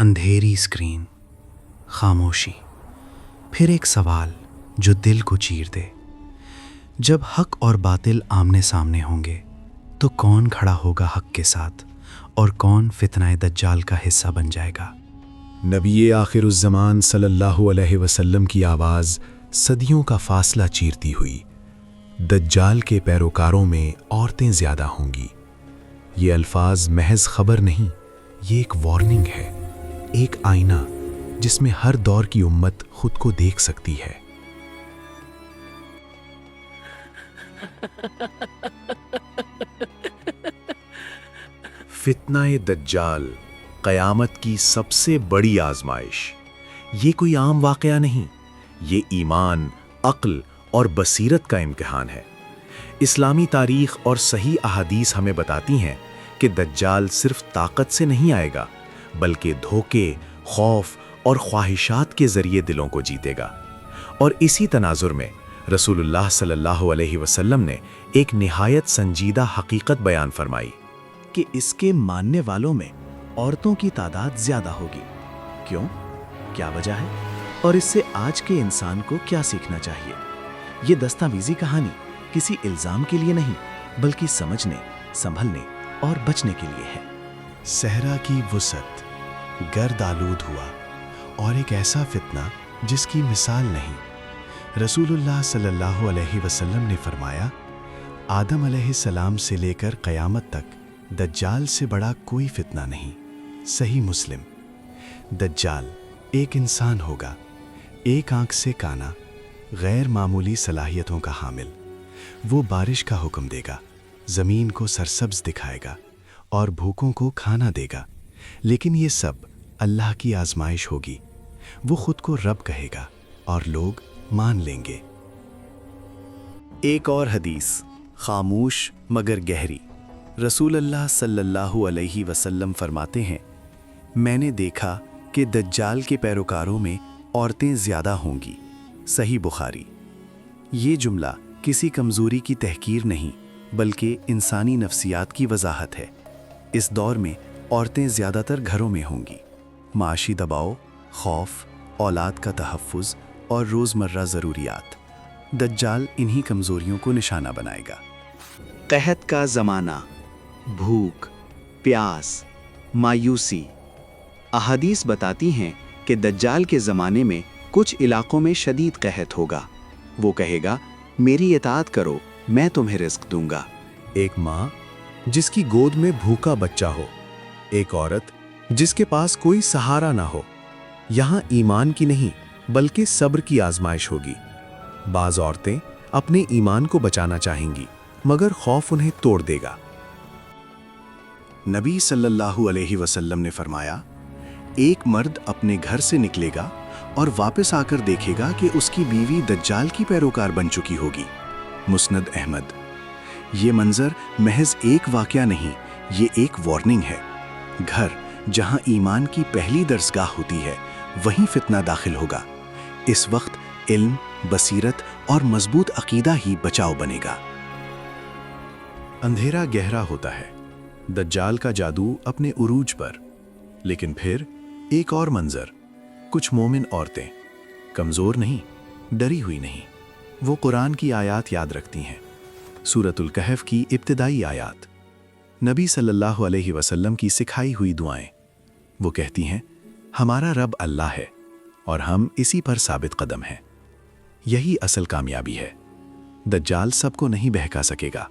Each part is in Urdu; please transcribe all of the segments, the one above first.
اندھیری اسکرین، خاموشی، پھر ایک سوال جو دل کو چیر دے۔ جب حق اور باطل آمنے سامنے ہوں گے تو کون کھڑا ہوگا حق کے ساتھ اور کون فتنہ دجال کا حصہ بن جائے گا؟ نبی آخر الزمان صلی اللہ علیہ وسلم کی آواز صدیوں کا فاصلہ چیرتی ہوئی، دجال کے پیروکاروں میں عورتیں زیادہ ہوں گی۔ یہ الفاظ محض خبر نہیں، یہ ایک وارننگ ہے، ایک آئینہ جس میں ہر دور کی امت خود کو دیکھ سکتی ہے۔ فتنہ دجال قیامت کی سب سے بڑی آزمائش۔ یہ کوئی عام واقعہ نہیں، یہ ایمان، عقل اور بصیرت کا امتحان ہے۔ اسلامی تاریخ اور صحیح احادیث ہمیں بتاتی ہیں کہ دجال صرف طاقت سے نہیں آئے گا، بلکہ دھوکے، خوف اور خواہشات کے ذریعے دلوں کو جیتے گا۔ اور اسی تناظر میں رسول اللہ صلی اللہ علیہ وسلم نے ایک نہایت سنجیدہ حقیقت بیان فرمائی کہ اس کے ماننے والوں میں عورتوں کی تعداد زیادہ ہوگی۔ کیوں؟ کیا وجہ ہے؟ اور اس سے آج کے انسان کو کیا سیکھنا چاہیے؟ یہ دستاویزی کہانی کسی الزام کے لیے نہیں، بلکہ سمجھنے، سنبھلنے اور بچنے کے لیے ہے۔ صحرا کی وسعت، گرد آلود ہوا، اور ایک ایسا فتنہ جس کی مثال نہیں۔ رسول اللہ صلی اللہ علیہ وسلم نے فرمایا، آدم علیہ السلام سے لے کر قیامت تک دجال سے بڑا کوئی فتنہ نہیں۔ صحیح مسلم۔ دجال ایک انسان ہوگا، ایک آنکھ سے کانا، غیر معمولی صلاحیتوں کا حامل۔ وہ بارش کا حکم دے گا، زمین کو سرسبز دکھائے گا اور بھوکوں کو کھانا دے گا، لیکن یہ سب اللہ کی آزمائش ہوگی۔ وہ خود کو رب کہے گا اور لوگ مان لیں گے۔ ایک اور حدیث، خاموش مگر گہری۔ رسول اللہ صلی اللہ علیہ وسلم فرماتے ہیں، میں نے دیکھا کہ دجال کے پیروکاروں میں عورتیں زیادہ ہوں گی۔ صحیح بخاری۔ یہ جملہ کسی کمزوری کی تحقیر نہیں، بلکہ انسانی نفسیات کی وضاحت ہے۔ اس دور میں عورتیں زیادہ تر گھروں میں ہوں گی۔ معاشی دباؤ، خوف، اولاد کا تحفظ اور روزمرہ ضروریات۔ دجال انہی کمزوریوں کو نشانہ بنائے گا۔ قحط کا زمانہ، بھوک، پیاس، مایوسی۔ احادیث بتاتی ہیں کہ دجال کے زمانے میں کچھ علاقوں میں شدید قحط ہوگا۔ وہ کہے گا، میری اطاعت کرو، میں تمہیں رزق دوں گا۔ ایک ماں جس کی گود میں بھوکا بچہ ہو، ایک عورت جس کے پاس کوئی سہارا نہ ہو۔ یہاں ایمان کی نہیں بلکہ صبر کی آزمائش ہوگی۔ بعض عورتیں اپنے ایمان کو بچانا چاہیں گی، مگر خوف انہیں توڑ دے گا۔ نبی صلی اللہ علیہ وسلم نے فرمایا، ایک مرد اپنے گھر سے نکلے گا اور واپس آ کر دیکھے گا کہ اس کی بیوی دجال کی پیروکار بن چکی ہوگی۔ مسند احمد۔ یہ منظر محض ایک واقعہ نہیں، یہ ایک وارننگ ہے۔ گھر جہاں ایمان کی پہلی درسگاہ ہوتی ہے، وہیں فتنہ داخل ہوگا۔ اس وقت علم، بصیرت اور مضبوط عقیدہ ہی بچاؤ بنے گا۔ اندھیرا گہرا ہوتا ہے، دجال کا جادو اپنے عروج پر۔ لیکن پھر ایک اور منظر، کچھ مومن عورتیں، کمزور نہیں، ڈری ہوئی نہیں، وہ قرآن کی آیات یاد رکھتی ہیں۔ سورۃ الکہف کی ابتدائی آیات، نبی صلی اللہ علیہ وسلم کی سکھائی ہوئی دعائیں۔ وہ کہتی ہیں، ہمارا رب اللہ ہے اور ہم اسی پر ثابت قدم ہیں۔ یہی اصل کامیابی ہے۔ دجال سب کو نہیں بہکا سکے گا،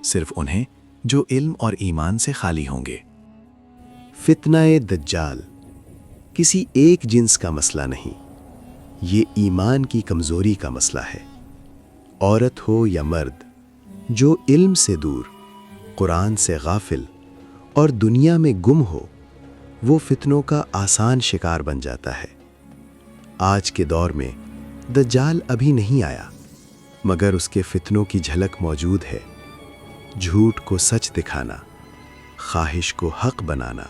صرف انہیں جو علم اور ایمان سے خالی ہوں گے۔ فتنہ دجال کسی ایک جنس کا مسئلہ نہیں، یہ ایمان کی کمزوری کا مسئلہ ہے۔ عورت ہو یا مرد، جو علم سے دور، قرآن سے غافل اور دنیا میں گم ہو، وہ فتنوں کا آسان شکار بن جاتا ہے۔ آج کے دور میں دجال ابھی نہیں آیا، مگر اس کے فتنوں کی جھلک موجود ہے۔ جھوٹ کو سچ دکھانا، خواہش کو حق بنانا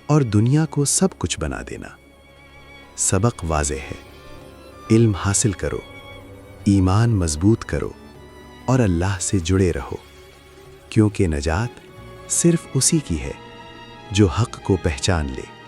اور دنیا کو سب کچھ بنا دینا۔ سبق واضح ہے، علم حاصل کرو، ایمان مضبوط کرو اور اللہ سے جڑے رہو، کیونکہ نجات صرف اسی کی ہے جو حق کو پہچان لے۔